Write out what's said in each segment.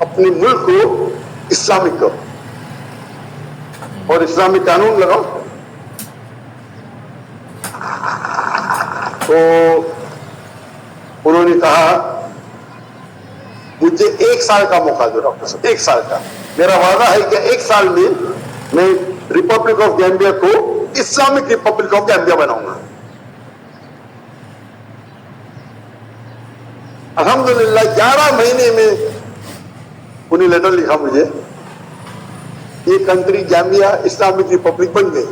اپنے ملک کو اسلامک کرو اور اسلامی قانون لگاؤ. تو انہوں نے کہا مجھے 1 سال کا موقع دو ڈاکٹر صاحب, 1 سال کا. میرا وعدہ ہے کہ 1 سال میں ریپبلک آف گیمبیا کو اسلامک ریپبلک آف گیمبیا بناؤں گا. الحمدللہ 11 مہینے میں انہیں لیٹر لکھا مجھے, یہ کنٹری گیمبیا اسلامک ریپبلک بن گئی.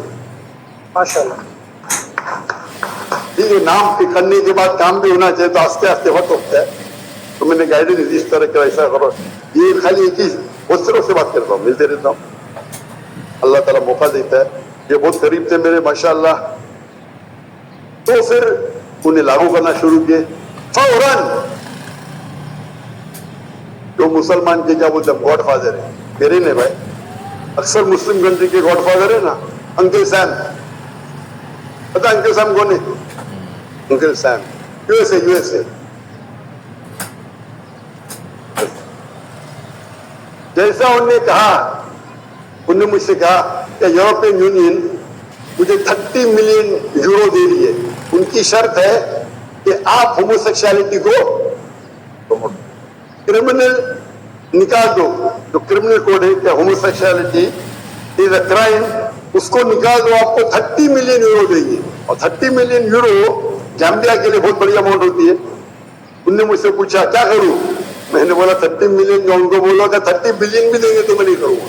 ماشاءاللہ. یہ نام کے کرنے کے بعد کام بھی ہونا چاہیے, تو آستے آستے وقت ہوتا ہے. تو میں نے گائیڈنس اس طرح کا ایسا کرو, یہ خالی ایک ہی بہت سروں سے بات کرتا ہوں, ملتے رہتا ہوں, اللہ تعالیٰ موقع دیتا ہے. یہ بہت قریب تھے میرے ماشاءاللہ. تو پھر انہیں لاگو کرنا شروع کیے فوراً. جو مسلمان کے کیا بولتے ہیں گاڈ فادر ہے, میرے نہیں بھائی, اکثر مسلم کنٹری کے گاڈ فادر ہے نا انکل سیم. پتا انکل سیم کون ہے؟ Uncle same U S A. جیسا انہوں نے کہا, انہوں نے مجھ سے کہا کہ یورپین یونین مجھے 30 ملین یورو دے رہی ہے. ان کی شرط ہے کہ آپ ہومو سیکشوالٹی کو کرمنل نکال دو. جو کرمنل کوڈ ہے کہ homosexuality is a crime, اس کو نکال دو, آپ کو 30 ملین یورو دیں گے. اور 30 ملین یورو گیمبیا کے لیے بہت بڑی اماؤنٹ ہوتی ہے. انہوں نے مجھ سے پوچھا کیا کروں؟ میں نے بولا 30 ملین کا. ان کو بولا کہ 30 بلین بھی دیں گے تو میں نہیں کروں گا,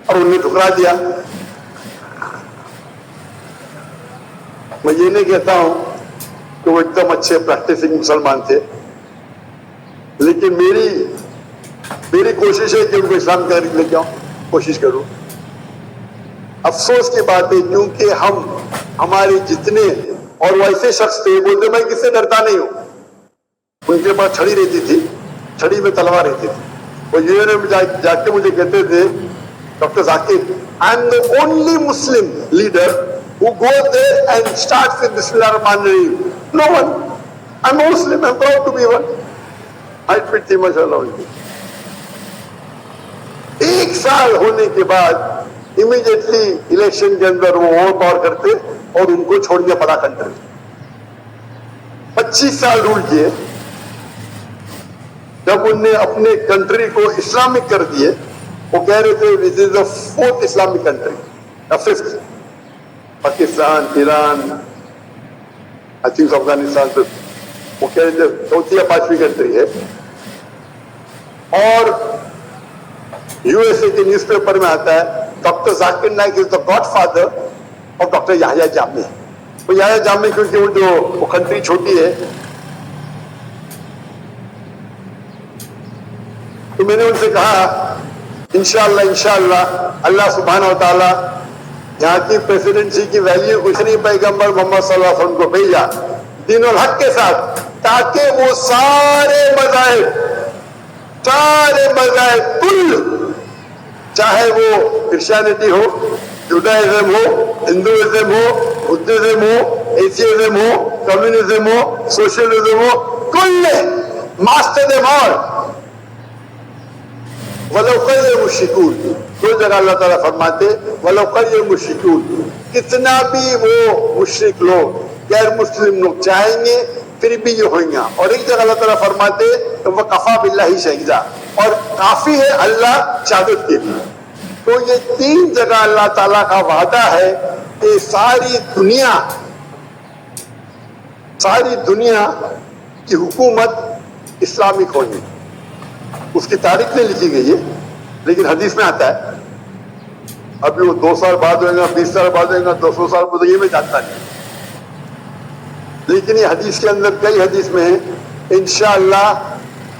اور انہوں نے ٹھکرا دیا. میں یہ نہیں کہتا ہوں کہ وہ ایک دم اچھے پریکٹسنگ مسلمان تھے, لیکن میری کوشش ہے کہ ان کو اسلام کا لے کے آؤں, کوشش کروں. افسوس کی بات ہے کیونکہ ہمارے جتنے اور ویسے شخص تھے بولتے میں کس سے ڈرتا نہیں ہوں. ان کے پاس چھڑی رہتی تھی, چھڑی میں تلوار رہتی تھی. وہ یو میں جا کے مجھے کہتے تھے doctor Zakir I am the only Muslim leader who goes there and starts with Bismillah Rahman Rahim. No one. I'm a Muslim. I'm proud to be one. Height fit تھی ماشاءاللہ ان کی. 1 سال ہونے کے بعد امیڈیٹلی الیکشن کے اندر وہ اور پاور کرتے اور ان کو چھوڑ دیا پڑا کنٹری. 25 سال رول کیے. جب انہوں نے اپنے کنٹری کو اسلامک کر دیے, وہ کہہ رہے تھے this is the 4th Islamic country, the 5th. Pakistan, Iran, I think Afghanistan, سے وہ کہہ رہے تھے 4تھی یا 5ویں کنٹری ہے. اور یو ایس اے کے نیوز پیپر میں آتا ہے doctor Zakir Naik is the God father اور ڈاکٹر یحییٰ جامع. وہ یحییٰ جامع کیونکہ وہ کنٹری چھوٹی ہے. تو میں نے ان سے کہا انشاءاللہ اللہ سبحانہ و تعالیٰ یہاں کی پریسیڈنسی کی ویلیو کچھ نہیں, پیغمبر محمد صلی اللہ علیہ وسلم کو بھیجا دین الحق کے ساتھ, تاکہ وہ سارے مذاہب کل, چاہے وہ کرسچینٹی ہو, جوڈائزم ہو, ہندوازم ہو, بدھزم ہو, ایتھیزم ہو, کمیونزم ہو, سوشلزم ہو, کل ماسٹر دیم آل وَلَوْ قَرِّ الْمُشْرِكُونَ. دو جگہ اللہ تعالیٰ فرماتے وَلَوْ قَرِّ الْمُشْرِكُونَ, کتنا بھی وہ مشرک لوگ, غیر مسلم لوگ چاہیں گے پھر بھی یہ ہوئیں گا. اور ایک جگہ اللہ تعالیٰ فرماتے وَكَفَىٰ بِاللَّهِ شَهِيدًا, اور کافی ہے اللہ شہادت کے لیے. تو یہ 3 جگہ اللہ تعالیٰ کا وعدہ ہے کہ ساری دنیا کی حکومت اسلامک ہوگی. اس کی تاریخ نہیں لکھی گئی ہے, لیکن حدیث میں آتا ہے. ابھی وہ 2 سال بعد ہوئے گا, 20 سال بعد ہوئے گا, 200 سال بعد, یہ میں جانتا نہیں, لیکن یہ حدیث کے اندر کئی حدیث میں ہے انشاءاللہ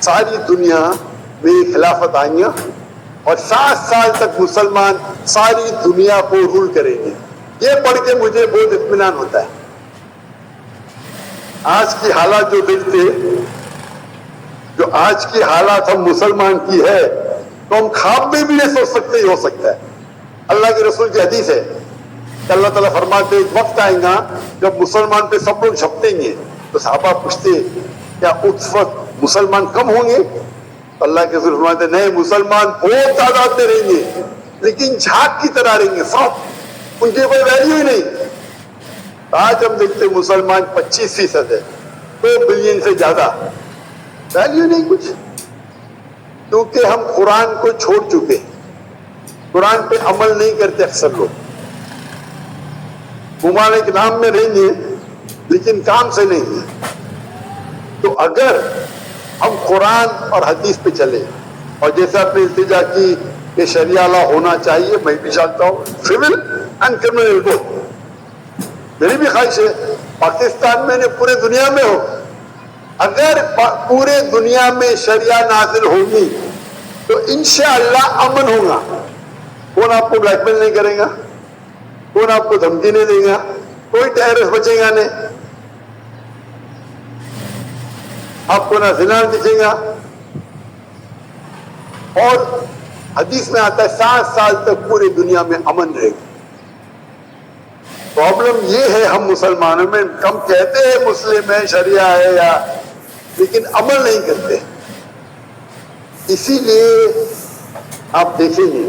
ساری دنیا میں خلافت آئیں گا اور 7 سال تک مسلمان ساری دنیا کو رول کریں گے. یہ پڑھ کے مجھے بہت اطمینان ہوتا ہے. آج کی حالات جو دیکھتے, جو آج کی حالات ہم مسلمان کی ہے, تو ہم خواب میں بھی نہیں سوچ سکتے ہی ہو سکتا ہے. اللہ کے رسول کی حدیث ہے کہ اللہ تعالیٰ فرماتے ایک وقت آئے گا جب مسلمان پہ سب لوگ جھپٹیں گے. تو صحابہ پوچھتے کیا اس وقت مسلمان کم ہوں گے اللہ کے رسول فرماتے نہیں، مسلمان بہت تعداد میں رہیں گے لیکن جھاگ کی طرح رہیں گے، سب، ان کی کوئی ویلیو ہی نہیں۔ آج ہم دیکھتے مسلمان 25% ہے، 2 بلین سے زیادہ، ویلیو نہیں کچھ، کیونکہ ہم قرآن کو چھوڑ چکے، قرآن پہ عمل نہیں کرتے اکثر لوگ، ممالک نام میں رہیں گے لیکن کام سے نہیں ہے۔ تو اگر ہم قرآن اور حدیث پہ چلے، اور جیسے آپ نے التجا کی کہ شریعہ لا ہونا چاہیے، میں بھی چاہتا ہوں، سول اینڈ کرمنل بوتھ، میری بھی خواہش ہے پاکستان میں نے پورے دنیا میں ہو، اگر پورے دنیا میں شریعہ نازل ہوگی تو انشاءاللہ امن ہوگا، کون آپ کو بلیک میل نہیں کرے گا، کون آپ کو دھمکی نہیں دے گا، کوئی ٹیررسٹ بچے گا نہیں، آپ کو نہ زنا دکھے گا، اور حدیث میں آتا ہے 7 سال تک پوری دنیا میں امن رہے گا۔ پرابلم یہ ہے ہم مسلمانوں میں، ہم کہتے ہیں مسلم ہے، شریعہ ہے، یا لیکن عمل نہیں کرتے۔ اسی لیے آپ دیکھیں گے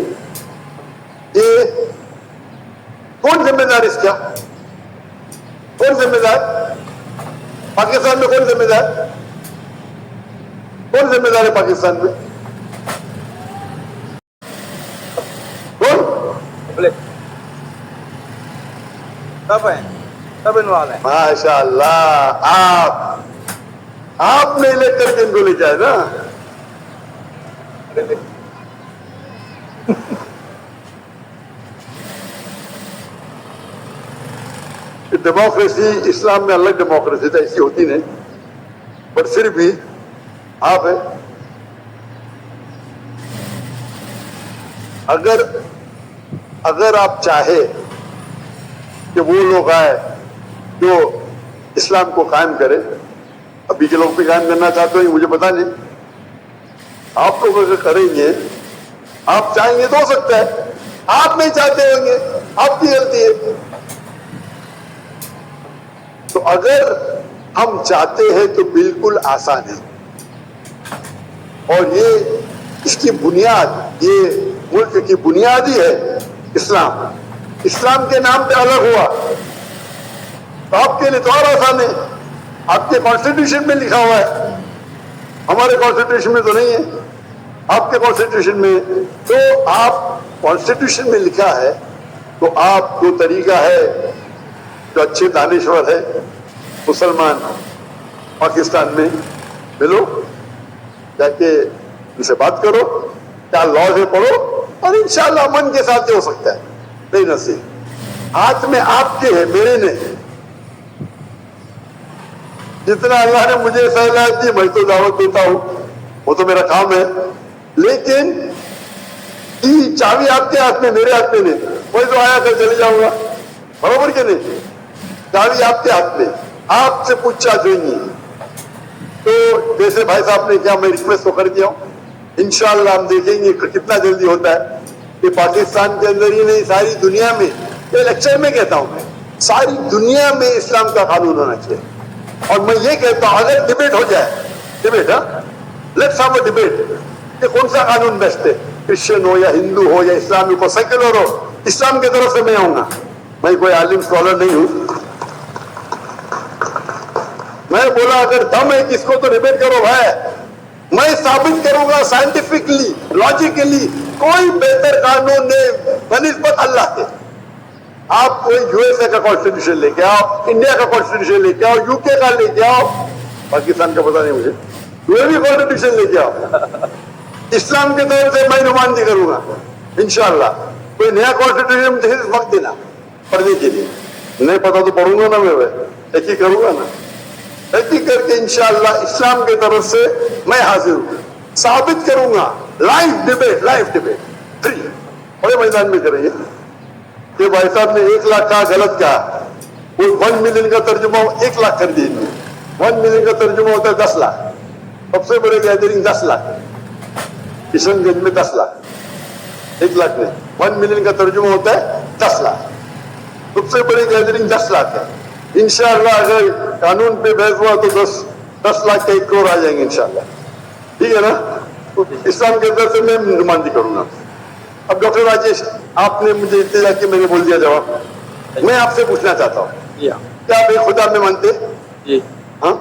کہ کون ذمہ دار اس کا، کون ذمہ دار؟ پاکستان میں کون ذمہ دار؟ کون ذمہ دار ہے پاکستان میں؟ کون؟ سب ہیں، سب انوالو ہیں۔ ماشاء اللہ، آپ نے لے کر کے ان کو لے جائے نا۔ ڈیموکریسی اسلام میں الگ ڈیموکریسی تھا، ایسی ہوتی نہیں، پر پھر بھی آپ ہیں۔ اگر آپ چاہے کہ وہ لوگ آئے جو اسلام کو قائم کرے، ابھی کے لوگ بھی قائم کرنا چاہتے ہیں مجھے پتا نہیں، آپ لوگ اگر کریں گے، آپ چاہیں گے تو ہو سکتا ہے، آپ نہیں چاہتے ہوں گے، آپ کی غلطی ہے۔ تو اگر ہم چاہتے ہیں تو بالکل آسان ہے، اور یہ اس کی بنیاد، یہ ملک کی بنیاد ہی ہے اسلام۔ اسلام کے نام پہ الگ ہوا تو آپ کے لیے تو اور آسان ہے، آپ کے کانسٹیٹیوشن میں لکھا ہوا ہے، ہمارے کانسٹیٹیوشن میں تو نہیں ہے، آپ کے کانسٹیٹیوشن میں، تو آپ کانسٹیٹیوشن میں لکھا ہے تو آپ کو طریقہ ہے، جو اچھے دانشور ہے مسلمان پاکستان میں ملو، جا کے ان سے بات کرو، کیا لاز ہے پڑھو، اور انشاءاللہ من کے ساتھ ہو سکتا ہے، نہیں نصیب ہاتھ میں آپ کے ہے، میرے نہیں۔ جتنا اللہ نے مجھے صلاحیت دی میں تو دعوت دیتا ہوں، وہ تو میرا کام ہے، لیکن چابی آپ کے ہاتھ میں، میرے ہاتھ میں نہیں، میں تو آیا کر چلے جاؤں گا، برابر کہ نہیں؟ چابی آپ کے ہاتھ میں، آپ سے پوچھا جائیں۔ تو جیسے بھائی صاحب نے کیا، میں ریکویسٹ تو کر دیا ہوں، انشاءاللہ ہم دیکھیں گے کتنا جلدی ہوتا ہے کہ پاکستان کے اندر ہی نہیں، ساری دنیا میں، یہ لیکچر میں کہتا ہوں، میں ساری دنیا میں اسلام کا قانون ہونا چاہیے۔ اور میں یہ کہتا ہوں اگر ڈیبیٹ ہو جائے، debate, let's have a debate کہ کون سا قانون بیسٹ ہے، کرسچن ہو یا ہندو ہو یا اسلامک ہو، سیکولر ہو، اسلام کی طرف سے میں آؤں گا، میں کوئی عالم اسکالر نہیں ہوں، میں بولا اگر دم ہے کس کو تو ڈیبیٹ کرو بھائی، میں ثابت کروں گا سائنٹیفکلی، لاجیکلی، کوئی بہتر قانون نہیں بنسبت اللہ کے۔ آپ کوئی یو ایس اے کا کانسٹیٹیوشن لے کے آؤ، انڈیا کا کانسٹیٹیوشن لے کے آؤ، یو کے کا لے کے آؤ، پاکستان کا پتہ نہیں مجھے، کوئی بھی کانسٹیٹیوشن لے کے آؤ، اسلام کی طرف سے میں نمائندگی کروں گا انشاءاللہ۔ کوئی نیا کانسٹیٹیوشن مجھے وقت دینا پڑھنے کے لیے، نہیں پتا تو پڑھوں گا نا، میں ایک ہی کروں گا نا، ایک ہی کر کے انشاءاللہ اسلام کی طرف سے میں حاضر ہوں، ثابت کروں گا، لائیو ڈیبیٹ فری، بڑے میدان میں کریں گے کہ بھائی صاحب نے 1 لاکھ کہا، غلط کہا، وہ 1 ملین کا ترجمہ 1 لاکھ کر دیے، 1 ملین کا ترجمہ ہوتا ہے 10 لاکھ، سب سے بڑے گیدرنگ 10 لاکھ، کشن گنج میں 10 لاکھ، 1 لاکھ نہیں، 1 ملین کا ترجمہ ہوتا ہے 10 لاکھ، سب سے بڑی گیدرنگ 10 لاکھ ہے۔ انشاءاللہ اگر قانون پہ بحث ہوا تو 10 لاکھ کا 1 کروڑ آ جائیں گے انشاءاللہ، ٹھیک ہے نا؟ اسلام کے اندر سے میں نمائندگی کروں گا. اب ڈاکٹر راجیش آپ نے مجھے ابتدا کی میں نے بول دیا جواب. میں آپ سے پوچھنا چاہتا ہوں کیا آپ ایک خدا میں مانتے؟ جی. ہاں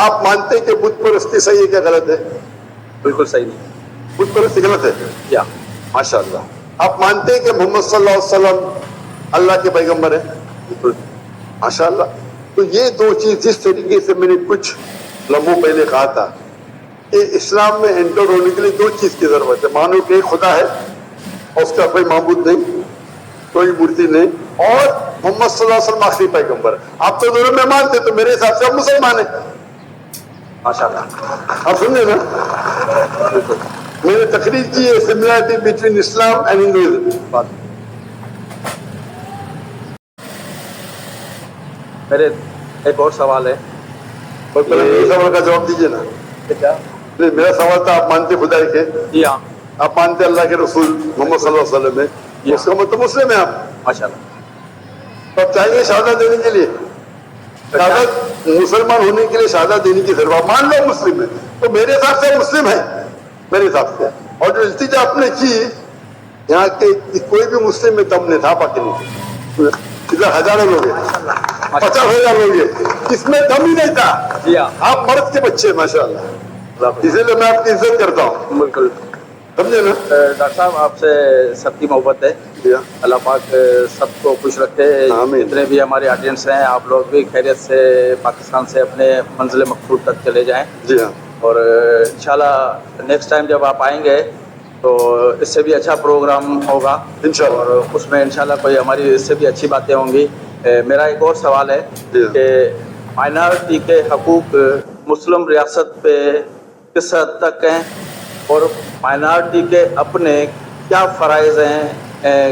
آپ مانتے کہ بت پرستی صحیح ہے کیا غلط ہے؟ بالکل صحیح نہیں. بت پرستی غلط ہے کیا؟ ماشاء اللہ. آپ مانتے ہیں کہ محمد صلی اللہ علیہ وسلم اللہ کے پیغمبر ہیں؟ بالکل. ماشاء اللہ. تو یہ دو چیز جس طریقے سے میں نے کچھ لمحوں پہلے کہا تھا کہ اسلام میں انٹر ہونے کے لیے دو چیز کی ضرورت ہے. مانو کہ ایک خدا ہے اور اس کا کوئی معبود نہیں, کوئی مورتی نہیں, اور محمد صلی اللہ علیہ وسلم آخری پیغمبر ہے. آپ تو دونوں میں مانتے تو میرے حساب سے آپ مسلمان ہیں. ماشاء اللہ. آپ سن رہے نا, میں نے تقریر کی ہے similarity between Islam and Hinduism. میرے ایک اور سوال ہے. اور پہلے میرے سوال کا جواب دیجیے نا. نہیں, میرا سوال تھا آپ مانتے خدا کے؟ جی ہاں. آپ مانتے اللہ کے رسول محمد صلی اللہ علیہ وسلم ہے, اس کا مطلب مسلم ہے آپ. ماشاء اللہ. تو آپ چاہیں گے شہادت دینے کے لیے, شہادت مسلمان ہونے کے لیے شہادت دینے کی ضرورت, مان لو مسلم ہے تو میرے حساب سے مسلم ہے میرے حساب سے. اور جو التجا آپ نے کی یہاں کے کوئی بھی مسلم میں دم نہیں تھا, باقی نہیں, ادھر ہزاروں لوگ ہیں, 50,000 لوگ ہیں, اس میں دم ہی نہیں تھا. جی ہاں. آپ مرد کے بچے ماشاء اللہ, اسی لیے میں آپ کی عزت کرتا ہوں. بالکل سمجھے نا. ڈاکٹر صاحب آپ سے سب کی محبت ہے. اللہ پاک سب کو خوش رکھے. جتنے بھی ہمارے آڈینس ہیں آپ لوگ بھی خیریت سے پاکستان سے اپنے منزل مقصود تک چلے جائیں. جی ہاں. اور انشاءاللہ نیکسٹ ٹائم جب آپ آئیں گے تو اس سے بھی اچھا پروگرام ہوگا انشاءاللہ, اور اس میں انشاءاللہ کوئی ہماری اس سے بھی اچھی باتیں ہوں گی. میرا ایک اور سوال ہے کہ مائنارٹی کے حقوق مسلم ریاست پہ کس حد تک ہیں, اور مائنارٹی کے اپنے کیا فرائض ہیں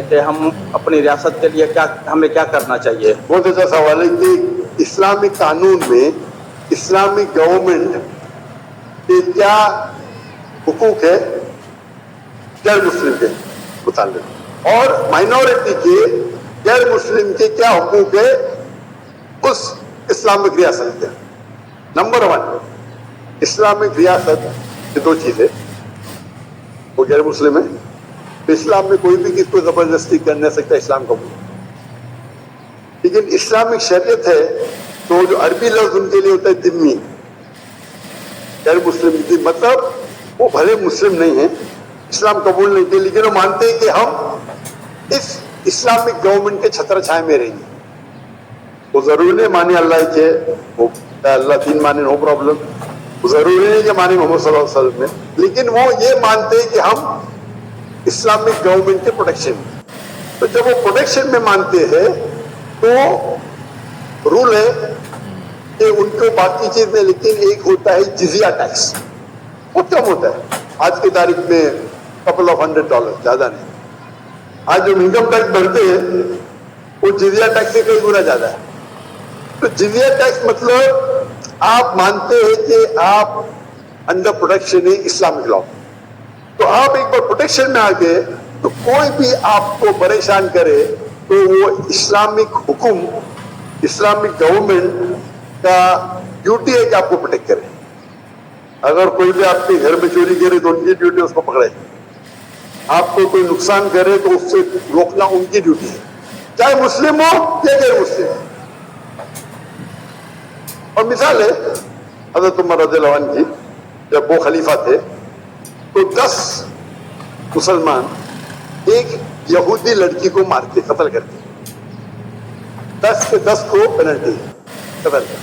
کہ ہم اپنی ریاست کے لیے ہمیں کیا کرنا چاہیے؟ بہت اچھا سوال ہے کہ اسلامی قانون میں اسلامی گورنمنٹ کے کیا حقوق ہے غیر مسلم کے متعلق, اور مائنورٹی کے غیر مسلم کے کیا حقوق ہے اس اسلامک ریاست کے. نمبر 1, اسلامک ریاست یہ دو چیزیں, وہ غیر مسلم ہے تو اسلام میں کوئی بھی کسی کو زبردستی کر نہیں سکتا, اسلام کا ملک. لیکن اسلامک شریعت ہے تو جو عربی لفظ ان کے لیے ہوتا ہے ذمی, غیر مسلم کی مطلب وہ بھلے مسلم نہیں ہیں, اسلام قبول نہیں کیا, لیکن وہ مانتے ہیں کہ ہم اس اسلامک گورنمنٹ کے چھتر چھائے میں رہیں گے. وہ ضروری نہیں مانے اللہ کے, وہ اللہ دین مانے نو پرابلم, وہ ضروری نہیں کہ مانے محمد صلی اللہ علیہ وسلم میں, لیکن وہ یہ مانتے ہیں کہ ہم اسلامک گورنمنٹ کے پروٹیکشن میں. تو جب وہ پروٹیکشن میں مانتے ہیں تو رول ہے کہ ان کو باقی چیز میں, لیکن ایک ہوتا ہے جزیہ ٹیکس, بہت کم ہوتا ہے آج کی تاریخ میں, couple of $100, زیادہ نہیں. آج جو انکم ٹیکس بھرتے ہیں وہ جزیہ ٹیکس سے کئی گنا زیادہ ہے. تو جزیہ ٹیکس مطلب آپ مانتے ہیں کہ آپ انڈر پروٹیکشن ہے اسلامک لا, تو آپ ایک بار پروٹیکشن میں آ گئے تو کوئی بھی آپ کو پریشان کرے تو وہ اسلامک حکم, اسلامک گورنمنٹ کا ڈیوٹی ہے کہ آپ کو پروٹیکٹ کرے. اگر کوئی بھی آپ کے گھر میں چوری کرے تو ان کی ڈیوٹی اس کو پکڑے, آپ کو کوئی نقصان کرے تو اس سے روکنا ان کی ڈیوٹی ہے, چاہے مسلم ہو یا غیر مسلم. اور مثال ہے حضرت عمر رضی اللہ عنہ کی, جب وہ خلیفہ تھے تو 10 مسلمان ایک یہودی لڑکی کو مارتے, قتل کرتے, 10 کے 10 کو پینلٹی قتل کرتے.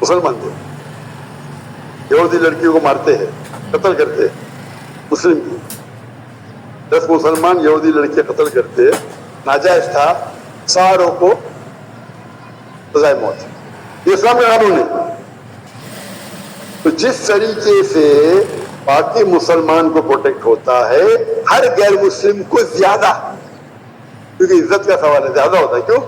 مسلمان تھے, یہودی لڑکی کو مارتے ہیں, قتل کرتے, مسلم کی 10 مسلمان یہودی لڑکیاں قتل کرتے, ناجائز تھا, ساروں کو سزائے موت. یہ اسلام کا قانون ہے. تو جس طریقے سے باقی مسلمان کو پروٹیکٹ ہوتا ہے, ہر غیر مسلم کو زیادہ, کیونکہ عزت کا سوال ہے, زیادہ ہوتا ہے. کیوں؟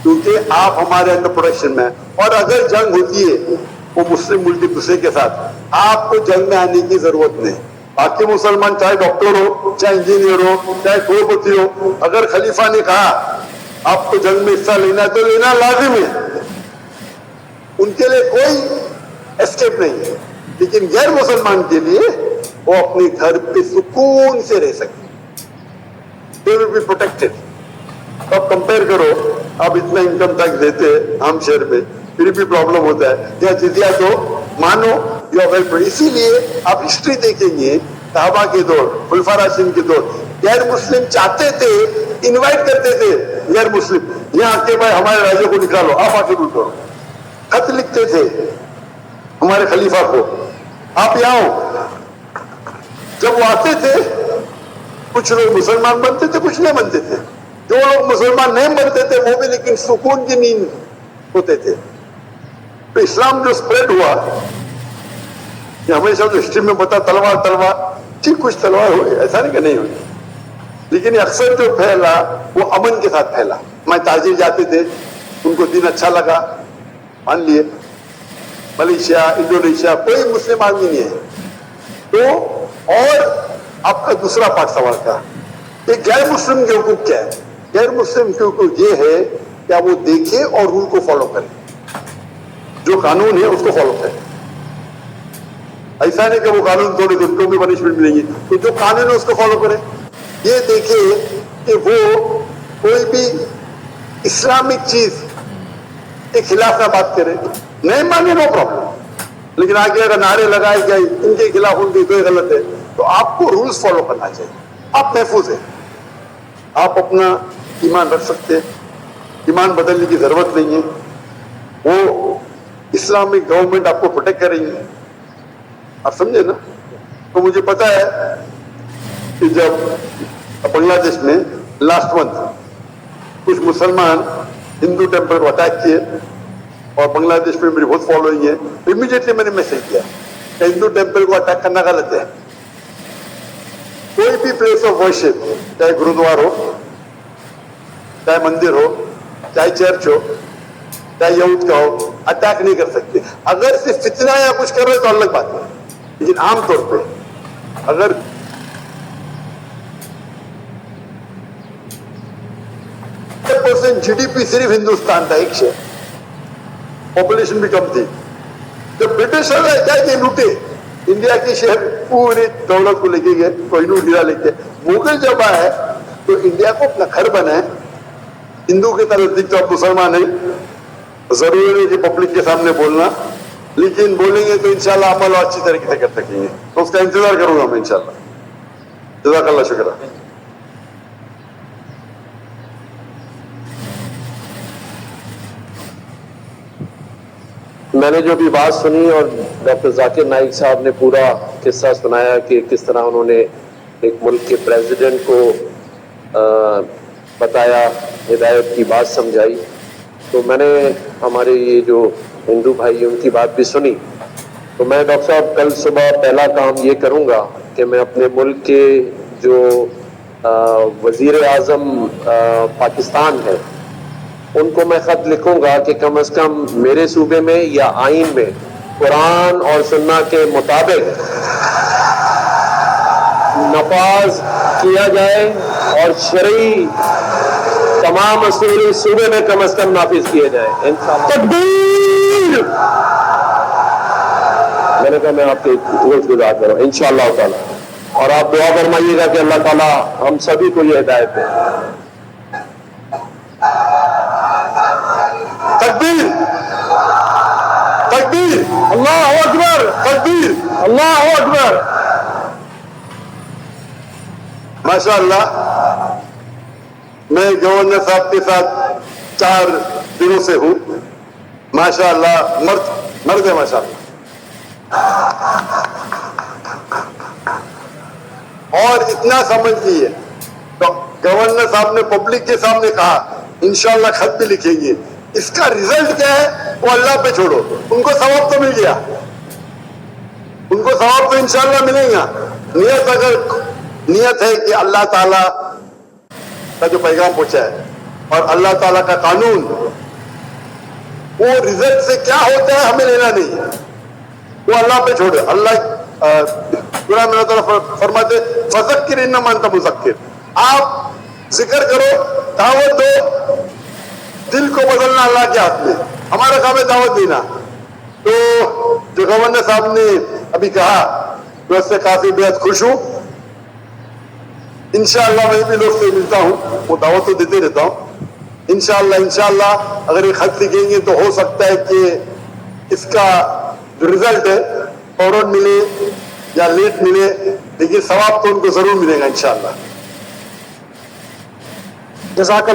کیونکہ آپ ہمارے اندر پروٹیکشن میں ہیں, اور اگر جنگ ہوتی ہے وہ مسلم ملک کے دوسرے کے ساتھ, آپ کو جنگ میں آنے کی ضرورت نہیں. باقی مسلمان چاہے ڈاکٹر ہو, چاہے انجینئر ہو, چاہے کروڑپتی ہو, اگر خلیفہ نے کہا آپ کو جنگ میں حصہ لینا ہے تو لینا لازم ہے. ان کے لیے کوئی اسکیپ نہیں ہے. لیکن غیر مسلمان کے لیے وہ اپنے گھر پہ سکون سے رہ سکتے, they will be protected. اب کمپیئر کرو, آپ اتنا انکم ٹیکس دیتے عام شہر میں, پھر بھی پرابلم ہوتا ہے. یا جزیہ دو, مانو یو آر ویل. اسی لیے آپ ہسٹری دیکھیں گے, صحابہ کے دور, خلفاء راشدین کے دور, غیر مسلم چاہتے تھے, انوائٹ کرتے تھے غیر مسلم, یہاں کے بھائی ہمارے راجے کو نکالو, آپ آ کے رول کرو. خط لکھتے تھے ہمارے خلیفہ کو, آپ یہاں ہو. جب وہ آتے تھے کچھ لوگ مسلمان بنتے تھے, کچھ نہیں بنتے تھے. جو لوگ مسلمان نہیں بنتے تھے وہ بھی لیکن سکون کی نیند ہوتے تھے. تو اسلام جو اسپریڈ ہوا, کہ ہمیشہ جو ہسٹری میں بتا تلوار تلوار, ٹھیک کچھ تلوار ہوئی, ایسا نہیں کہ نہیں ہوئی, لیکن اکثر جو پھیلا وہ امن کے ساتھ پھیلا. ہمارے تاجر جاتے تھے, ان کو دین اچھا لگا, مان لیے. ملیشیا, انڈونیشیا, کوئی مسلم آدمی نہیں ہے. تو اور آپ کا دوسرا پارٹ سوال کا کہ غیر مسلم کے حقوق کیا ہے. غیر مسلم کے حقوق یہ ہے کہ وہ دیکھے اور رول کو فالو کرے, جو قانون ہے اس کو فالو کرے. ایسا نہیں کہ وہ قانون توڑے تو ان کو بھی پنشمنٹ ملیں گی, تو جو قانون ہے اس کو فالو کرے. یہ دیکھے کہ وہ کوئی بھی اسلامک چیز کے خلاف نہ بات کرے, نہیں مانے نو پرابلم, لیکن آگے اگر نعرے لگائے کہ ان کے خلاف ان کی کوئی غلط ہے, تو آپ کو رولز فالو کرنا چاہیے. آپ محفوظ ہیں, آپ اپنا ایمان رکھ سکتے, ایمان بدلنے کی ضرورت نہیں ہے. وہ اسلامک گورنمنٹ آپ کو پروٹیکٹ کریں گے, آپ سمجھے نا. تو مجھے پتا ہے کہ جب بنگلہ دیش میں لاسٹ منتھ کچھ مسلمان ہندو ٹیمپل کو اٹیک کیے, اور بنگلہ دیش میں میری بہت فالوئنگ ہے, امیڈیٹلی میں نے میسج کیا کہ ہندو ٹیمپل کو اٹیک کرنا غلط ہے. کوئی بھی پلیس آف ورشپ, چاہے گرودوار ہو, چاہے مندر ہو, چاہے چرچ ہو, چاہے یہود کا ہو, اٹیک نہیں کر سکتے. اگر صرف فتنہ یا کچھ کر رہے تو الگ بات ہے, لیکن عام طور پہ اگر جی ڈی پی صرف ہندوستان تھا, ایک شہر, پاپولیشن بھی کم تھی. جب برٹش جائے لوٹے انڈیا کے شہر, پوری دولت کو لے کے گئے, کوئی نور ہیرا لے کے. مغل جب آئے تو انڈیا کو اپنا گھر بنائے. ہندو کے طرف دیکھ تو آپ مسلمان ہیں, ضروری نہیں کہ پبلک کے سامنے بولنا, لیکن بولیں گے تو انشاءاللہ عمل اچھی طریقے سے کر سکیں گے. تو اس کا انتظار کروں گا میں انشاءاللہ. جزاک اللہ, شکریہ. میں نے جو بھی بات سنی اور ڈاکٹر ذاکر نائک صاحب نے پورا قصہ سنایا کہ کس طرح انہوں نے ایک ملک کے پریزیڈنٹ کو بتایا, ہدایت کی بات سمجھائی, تو میں نے ہمارے یہ جو ہندو بھائی ان کی بات بھی سنی. تو میں ڈاکٹر صاحب کل صبح پہلا کام یہ کروں گا کہ میں اپنے ملک کے جو وزیر اعظم پاکستان ہے ان کو میں خط لکھوں گا کہ کم از کم میرے صوبے میں یا آئین میں قرآن اور سنت کے مطابق نفاذ کیا جائے اور شرعی تمام اصول صوبے میں کم از کم نافذ کیے جائیں. تکبیر! میں نے کہا میں آپ کے گوشت گزار کروں انشاءاللہ تعالی, اور آپ دعا فرمائیے گا کہ اللہ تعالیٰ ہم سبھی کو یہ ہدایت دے. تکبیر, تکبیر, اللہ اکبر, تکبیر, اللہ اکبر. ماشاء اللہ, میں گورنر صاحب کے ساتھ 4 دنوں سے ہوں. ماشاء اللہ, مرد ہے ماشاء اللہ. اور اتنا سمجھ لیے, تو گورنر صاحب نے پبلک کے سامنے کہا انشاءاللہ خط بھی لکھیں گے. اس کا ریزلٹ کیا ہے وہ اللہ پہ چھوڑو, ان کو ثواب تو مل گیا, ان کو ثواب تو انشاءاللہ ملے گا. نیت اگر نیت ہے کہ اللہ تعالیٰ کا جو پیغام پہنچا ہے اور اللہ تعالیٰ کا قانون, وہ ریزلٹ سے کیا ہوتا ہے ہمیں لینا نہیں ہے, وہ اللہ پہ چھوڑے. اللہ قرآن میں اللہ فرماتے فذکر انما انت مذکر, آپ ذکر کرو, دعوت دو. دل کو بدلنا اللہ کے ہاتھ میں, ہمارا کام ہے دعوت دینا. تو جو گورنر صاحب نے ابھی کہا میں اس سے کافی بےحد خوش ہوں. انشاءاللہ میں بھی لوگ سے ملتا ہوں, وہ دعوت تو دیتے رہتا ہوں. انشاءاللہ اگر یہ خط لکھیں گے تو ہو سکتا ہے کہ اس کا جو رزلٹ ہے فوراً ملے یا لیٹ ملے, لیکن ثواب تو ان کو ضرور ملے گا انشاءاللہ. جزاک اللہ.